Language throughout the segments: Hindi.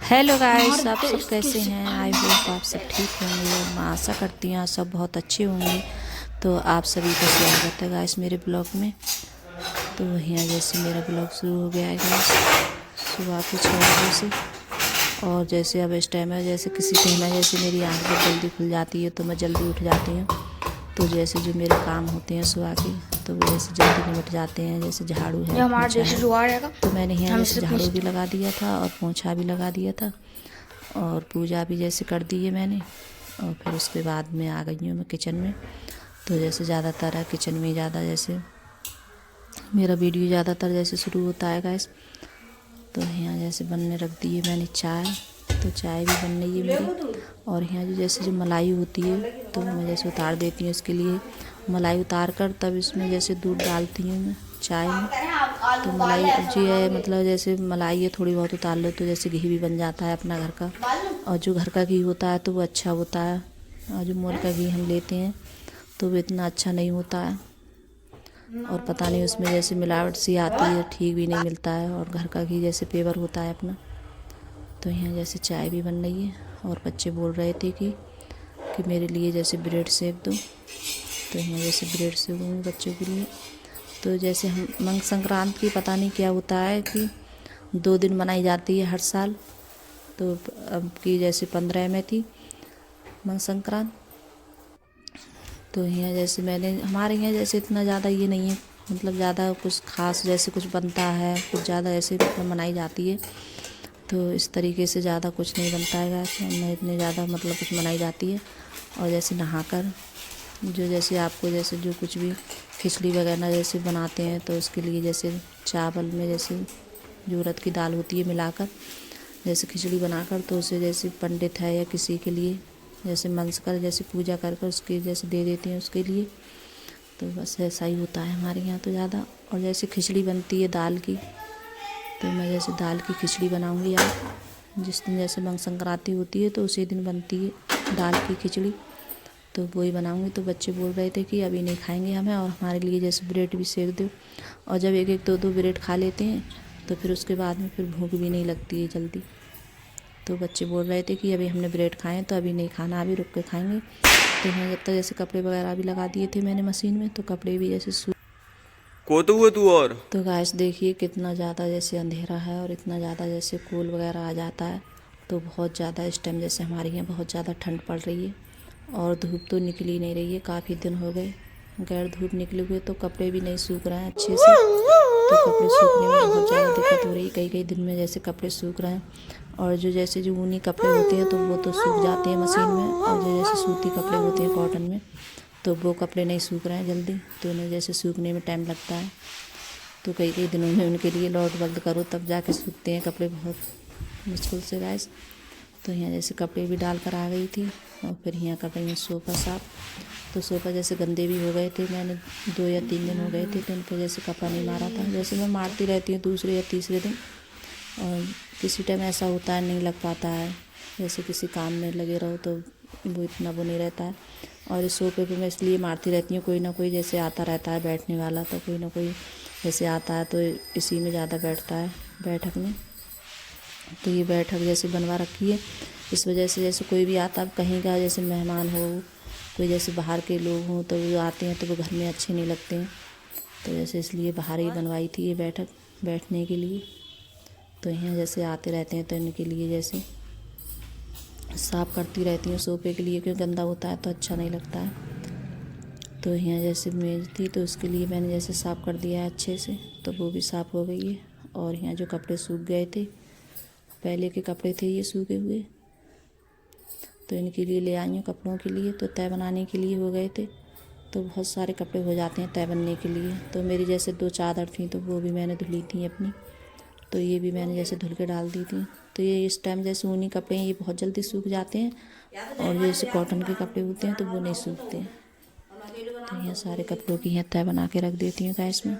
हेलो गाइस, आप सब कैसे हैं। आई होप आप सब ठीक होंगे और मैं आशा करती हूँ आप सब बहुत अच्छे होंगे। तो आप सभी का स्वागत है गाइस मेरे ब्लॉग में। तो यहाँ जैसे मेरा ब्लॉग शुरू हो गया है गाइस सुबह के 6 बजे से। और जैसे अब इस टाइम है, जैसे किसी कहना जैसे मेरी आँख जब जल्दी खुल जाती है तो मैं जल्दी उठ जाती हूँ। तो जैसे जो मेरे काम होते हैं सुबह के तो वो जैसे जल्दी निपट जाते हैं। जैसे झाड़ू है, पोंछा है, तो मैंने यहाँ जैसे झाड़ू भी लगा दिया था और पोंछा भी लगा दिया था और पूजा भी जैसे कर दी है मैंने। और फिर उसके बाद में आ गई हूँ मैं किचन में। तो जैसे ज़्यादातर है किचन में ज़्यादा जैसे मेरा वीडियो ज़्यादातर जैसे शुरू होता है गैस। तो यहाँ जैसे बनने रख दी है मैंने चाय। तो चाय भी बन रही है मेरी। और यहाँ जो जैसे जो मलाई होती है तो मैं जैसे उतार देती हूँ। इसके लिए मलाई उतार कर तब इसमें जैसे दूध डालती हूँ मैं चाय में। तो मलाई जी है, मतलब जैसे मलाई है थोड़ी बहुत उतार लो तो जैसे घी भी बन जाता है अपना घर का। और जो घर का घी होता है तो वो अच्छा होता है। और जो मोल का घी हम लेते हैं तो वो इतना अच्छा नहीं होता है। और पता नहीं उसमें जैसे मिलावट सी आती है, ठीक भी नहीं मिलता है। और घर का घी जैसे पेवर होता है अपना। तो यहाँ जैसे चाय भी बन रही है और बच्चे बोल रहे थे कि मेरे लिए जैसे ब्रेड सेक दो। तो यहाँ जैसे ब्रेड सेक दूँगी बच्चों के लिए। तो जैसे हम मकर संक्रांति की पता नहीं क्या होता है कि 2 दिन मनाई जाती है हर साल। तो अब की जैसे 15 में थी मकर संक्रांति। तो यहाँ जैसे मैंने हमारे यहाँ जैसे इतना ज़्यादा ये नहीं है, मतलब ज़्यादा कुछ खास जैसे कुछ बनता है कुछ ज़्यादा ऐसे मतलब मनाई जाती है। तो इस तरीके से ज़्यादा कुछ नहीं बनता है गैस, न इतने ज़्यादा मतलब कुछ मनाई जाती है। और जैसे नहाकर जो जैसे आपको जैसे जो कुछ भी खिचड़ी वगैरह जैसे बनाते हैं तो उसके लिए जैसे चावल में जैसे जो उड़द की दाल होती है मिलाकर जैसे खिचड़ी बनाकर तो उसे जैसे पंडित है या किसी के लिए जैसे मंस कर जैसे पूजा कर कर उसके जैसे दे देते हैं उसके लिए। तो बस ऐसा ही होता है हमारे यहाँ तो ज़्यादा। और जैसे खिचड़ी बनती है दाल की तो मैं जैसे दाल की खिचड़ी बनाऊँगी आज। जिस दिन जैसे मकर संक्रांति होती है तो उसी दिन बनती है दाल की खिचड़ी। तो वही बनाऊँगी। तो बच्चे बोल रहे थे कि अभी नहीं खाएंगे हमें और हमारे लिए जैसे ब्रेड भी सेक दो। और जब एक एक दो दो ब्रेड खा लेते हैं तो फिर उसके बाद में फिर भूख भी नहीं लगती है जल्दी। तो बच्चे बोल रहे थे कि अभी हमने ब्रेड खाए तो अभी नहीं खाना, अभी रुक के खाएंगे। तो मैं जब तक जैसे कपड़े वगैरह भी लगा दिए थे मैंने मशीन में तो कपड़े भी जैसे को तो हुआ तू और तो गैस देखिए कितना ज़्यादा जैसे अंधेरा है और इतना ज़्यादा जैसे कोल वगैरह आ जाता है। तो बहुत ज़्यादा इस टाइम जैसे हमारे यहाँ बहुत ज़्यादा ठंड पड़ रही है। और धूप तो निकली नहीं रही है, काफ़ी दिन हो गए गैर धूप निकले हुए। तो कपड़े भी नहीं सूख रहे हैं अच्छे से। तो कपड़े सूखने में बहुत ज़्यादा दिक्कत हो रही है। कई कई दिन में जैसे कपड़े सूख रहे हैं। और जो जैसे जो ऊनी कपड़े होते हैं तो वो तो सूख जाते हैं मशीन में। और जो जैसे सूती कपड़े होते हैं कॉटन में तो वो कपड़े नहीं सूख रहे हैं जल्दी। तो उन्हें जैसे सूखने में टाइम लगता है। तो कई कई दिनों में उनके लिए लौट बंद करो तब जाके सूखते हैं कपड़े बहुत मुश्किल से गैस। तो यहाँ जैसे कपड़े भी डाल कर आ गई थी और फिर यहाँ कर रही हूँ सोफ़ा साफ। तो सोफ़ा जैसे गंदे भी हो गए थे, मैंने 2 या 3 दिन हो गए थे तो उन पर जैसे कपड़ा नहीं मारा था। जैसे मैं मारती रहती हूँ दूसरे या तीसरे दिन। और किसी टाइम ऐसा होता है नहीं लग पाता है, जैसे किसी काम में लगे रहो तो वो इतना वो नहीं रहता है। और इस सोफ़े पे मैं इसलिए मारती रहती हूँ, कोई ना कोई जैसे आता रहता है बैठने वाला तो कोई ना कोई जैसे आता है तो इसी में ज़्यादा बैठता है बैठक में। तो ये बैठक जैसे बनवा रखी है इस वजह से जैसे कोई भी आता कहीं का जैसे मेहमान हो, कोई जैसे बाहर के लोग हों तो वो आते हैं तो वो घर में अच्छे नहीं लगते हैं। तो जैसे इसलिए बाहर ही बनवाई थी ये बैठक बैठने के लिए। तो यहाँ जैसे आते रहते हैं तो इनके लिए जैसे साफ़ करती रहती हूँ सोफ़े के लिए, क्योंकि गंदा होता है तो अच्छा नहीं लगता है। तो यहाँ जैसे मेज़ थी तो उसके लिए मैंने जैसे साफ़ कर दिया है अच्छे से, तो वो भी साफ़ हो गई है। और यहाँ जो कपड़े सूख गए थे, पहले के कपड़े थे ये सूखे हुए, तो इनके लिए ले आई हूँ कपड़ों के लिए। तो तय बनाने के लिए हो गए थे, तो बहुत सारे कपड़े हो जाते हैं तय बनने के लिए। तो मेरी जैसे 2 चादर थी तो वो भी मैंने धुली थी अपनी, तो ये भी मैंने जैसे धुल के डाल दी थी। तो ये इस टाइम जैसे ऊनी कपड़े हैं ये बहुत जल्दी सूख जाते हैं और जैसे कॉटन के कपड़े होते हैं तो वो नहीं सूखते हैं। तो यहाँ सारे कपड़ों की यहाँ तय बना के रख देती हूँ गैस में।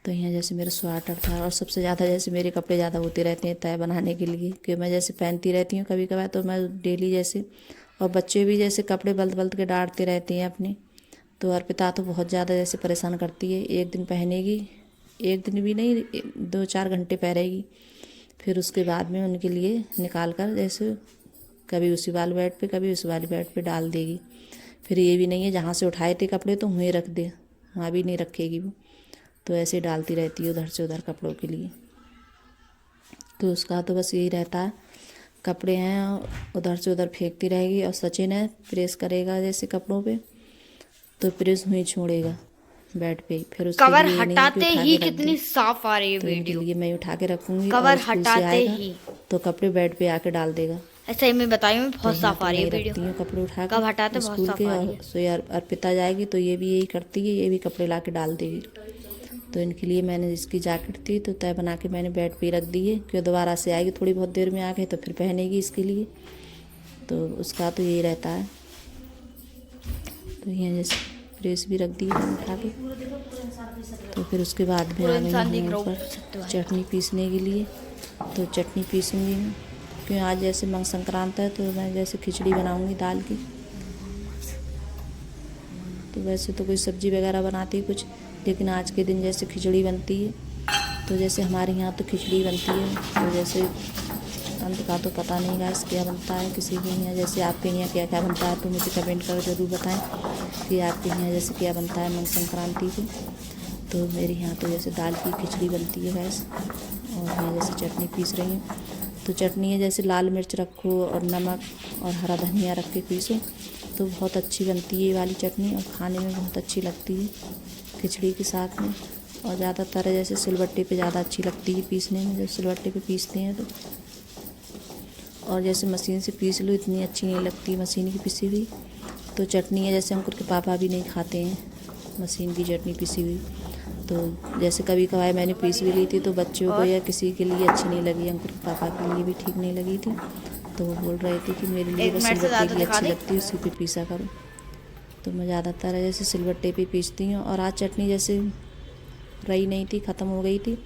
तो यहाँ जैसे मेरा स्वेटर था और सबसे ज़्यादा जैसे मेरे कपड़े ज़्यादा होते रहते हैं तय बनाने के लिए, कि मैं जैसे पहनती रहती हूँ कभी कभार तो मैं डेली जैसे। और बच्चे भी जैसे कपड़े बल्द बल्द के डांटते रहते हैं अपने। तो अर्पिता तो बहुत ज़्यादा जैसे परेशान करती है, एक दिन पहनेगी, एक दिन भी नहीं 2-4 घंटे पहनेगी, फिर उसके बाद में उनके लिए निकाल कर जैसे कभी उसी वाले बेड पे कभी उस वाले बेड पे डाल देगी। फिर ये भी नहीं है जहाँ से उठाए थे कपड़े तो वहीं रख दे, वहाँ भी नहीं रखेगी वो, तो ऐसे डालती रहती है उधर से उधर कपड़ों के लिए। तो उसका तो बस यही रहता है, कपड़े हैं उधर से उधर फेंकती रहेगी। और सचिन है प्रेस करेगा जैसे कपड़ों पे तो प्रेस वहीं छोड़ेगा बेड पे। फिर उसके कवर लिए ये नहीं है कि हटाते उठा ही के रख कितनी दे, साफ आ रही है तो इनके वीडियो। लिए मैं उठा के रखूँगी कवर और स्कूल से हटाते आएगा ही तो कपड़े बेड पे आके डाल देगा। ऐसा ही मैं बताई हूँ, बहुत तो साफ आ रही है मैं वीडियो। रखती हूँ कपड़े उठा कब हटाते के बहुत स्कूल साफ के। आ रही और है। सो अर्पिता जाएगी तो ये भी यही करती है, ये भी कपड़े ला के डाल देगी। तो इनके लिए मैंने इसकी जैकेट थी तो तय बना के मैंने बेड पे रख दी है, क्योंकि दोबारा से आएगी थोड़ी बहुत देर में आके तो फिर पहनेगी इसके लिए। तो उसका तो यही रहता है। तो यहाँ जैसे प्रेस भी रख दी है मैंने उठा के। तो फिर उसके बाद में आ गई हूँ ऊपर चटनी पीसने के लिए। तो चटनी पीसूँगी मैं, क्योंकि आज जैसे मंग संक्रांत है तो मैं जैसे खिचड़ी बनाऊँगी दाल की। तो वैसे तो कोई सब्ज़ी वगैरह बनाती कुछ, लेकिन आज के दिन जैसे खिचड़ी बनती है। तो जैसे हमारे यहाँ तो खिचड़ी बनती है। तो जैसे अंत का तो पता नहीं गाइस क्या बनता है किसी के यहाँ, जैसे आपके यहाँ क्या क्या बनता है तो मुझे कमेंट कर ज़रूर बताएं कि आपके यहाँ जैसे क्या बनता है मंग संक्रांति को। तो मेरे यहाँ तो जैसे दाल की खिचड़ी बनती है गैस। और मैं जैसे चटनी पीस रही हूँ। तो चटनी है जैसे लाल मिर्च रखो और नमक और हरा धनिया रख के पीसो तो बहुत अच्छी बनती है ये वाली चटनी, और खाने में बहुत अच्छी लगती है खिचड़ी के साथ में। और ज़्यादातर जैसे सिलबट्टे पे ज़्यादा अच्छी लगती है पीसने में, जब सिलबट्टे पे पीसते हैं तो। और जैसे मशीन से पीस लो इतनी अच्छी नहीं लगती मशीन की पिसी हुई। तो चटनी है जैसे अंकुर के पापा भी नहीं खाते हैं मशीन की चटनी पिसी हुई। तो जैसे कभी कभार मैंने पीस भी ली थी तो बच्चों को या किसी के लिए अच्छी नहीं लगी, अंकुर के पापा के लिए भी ठीक नहीं लगी थी। तो वो बोल रहे थे कि मेरे लिए बस सिलबट्टे की अच्छी लगती है, उसी पे पीसा करो। तो मैं ज़्यादातर जैसे सिलबट्टे पे पीसती हूँ। और आज चटनी जैसे रही नहीं थी, ख़त्म हो गई थी,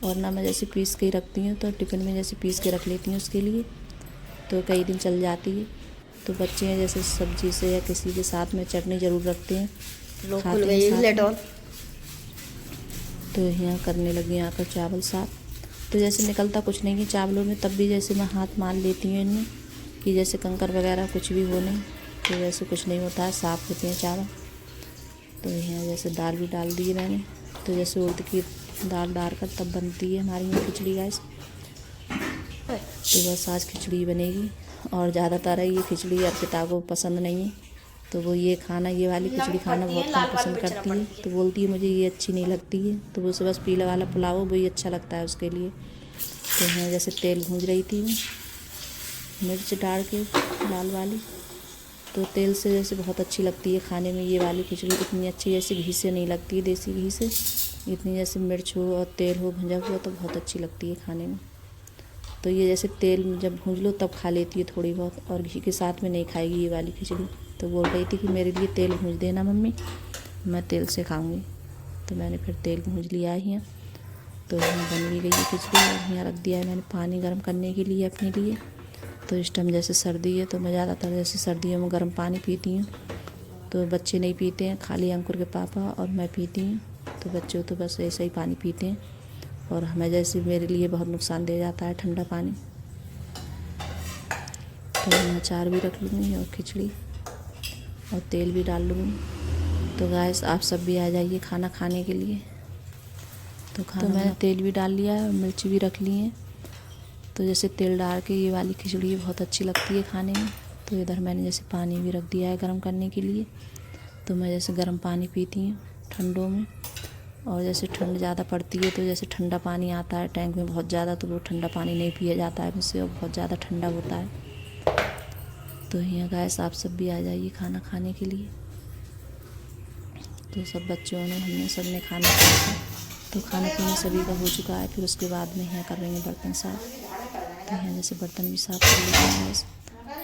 और ना मैं जैसे पीस के ही रखती हूँ तो टिफ़िन में जैसे पीस के रख लेती हूँ उसके लिए, तो कई दिन चल जाती है। तो बच्चे हैं जैसे सब्जी से या किसी के साथ में चटनी ज़रूर रखते हैं, खाते हैं साथ में। तो यहाँ करने लगी आकर चावल साफ। तो जैसे निकलता कुछ नहीं है चावलों में, तब भी जैसे मैं हाथ मार लेती हूँ इनमें कि जैसे कंकर वगैरह कुछ भी हो नहीं, तो वैसे कुछ नहीं होता है, साफ़ होते हैं चावल। तो यहाँ जैसे दाल भी डाल दी है मैंने। तो जैसे उड़द की दाल डालकर तब बनती है हमारी यहाँ खिचड़ी गैस। तो बस आज खिचड़ी बनेगी। और ज़्यादातर ये खिचड़ी अर्पिता को पसंद नहीं है, तो वो ये खाना, ये वाली खिचड़ी खाना बहुत कम पसंद करती है। तो बोलती है मुझे ये अच्छी नहीं लगती है, तो वो बस पीला वाला पुलाव वही अच्छा लगता है उसके लिए। तो मैं जैसे तेल भूंज रही थी मिर्च डाल के लाल वाली, तो तेल से जैसे बहुत अच्छी लगती है खाने में ये वाली खिचड़ी। इतनी अच्छी जैसे घी से नहीं लगती है, देसी घी से। इतनी जैसे मिर्च हो और तेल हो भुंजा हुआ तो बहुत अच्छी लगती है खाने में। तो ये जैसे तेल जब भूंज लो तब खा लेती है थोड़ी बहुत, और घी के साथ में नहीं खाएगी ये वाली खिचड़ी। तो बोल रही थी कि मेरे लिए तेल भूंज देना मम्मी, मैं तेल से खाऊंगी। तो मैंने फिर तेल भूंज लिया ही है। तो यहाँ बन भी गई है खिचड़ी, और यहाँ रख दिया है मैंने पानी गर्म करने के लिए अपने लिए। तो इस टाइम जैसे सर्दी है तो मैं ज़्यादातर जैसे सर्दियों में गर्म पानी पीती हूँ। तो बच्चे नहीं पीते हैं, खाली अंकुर के पापा और मैं पीती हूँ। तो बच्चों तो बस ऐसे ही पानी पीते हैं, और हमें जैसे मेरे लिए बहुत नुकसान दे जाता है ठंडा पानी। तो मैं अचार भी रख लूँगी और खिचड़ी और तेल भी डाल लूँगी। तो गाइस आप सब भी आ जाइए खाना खाने के लिए। तो मैंने तेल भी डाल लिया है और मिर्ची भी रख ली है। तो जैसे तेल डाल के ये वाली खिचड़ी बहुत अच्छी लगती है खाने में। तो इधर मैंने जैसे पानी भी रख दिया है गर्म करने के लिए। तो मैं जैसे गर्म पानी पीती हूँ ठंडों में, और जैसे ठंड ज़्यादा पड़ती है तो जैसे ठंडा पानी आता है टैंक में बहुत ज़्यादा, तो वो ठंडा पानी नहीं पिया जाता है मुझसे, और बहुत ज़्यादा ठंडा होता है। तो यहाँ गैस आप सब भी आ जाइए खाना खाने के लिए। तो सब बच्चों ने हमने सब ने खाना खाया, तो खाना पीना सभी का हो चुका है। फिर उसके बाद में यहाँ कर रहे हैं बर्तन साफ़। तो यहाँ जैसे बर्तन भी साफ़ कर लेते हैं गैस।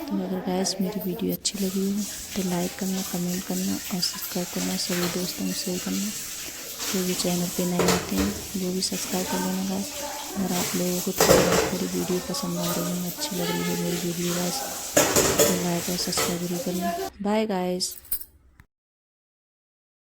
तो अगर गैस मेरी वीडियो अच्छी लगी हो तो लाइक करना, कमेंट करना और सब्सक्राइब करना, सभी दोस्तों में शेयर करना। जो भी चैनल पे नए आते हैं वो भी सब्सक्राइब कर लेना गैस। अगर आप लोगों को थोड़ी वीडियो पसंद आ रही है, अच्छी लग रही है मेरी वीडियो गैस, तो लाइक और सब्सक्राइब जरूर करना। Bye guys.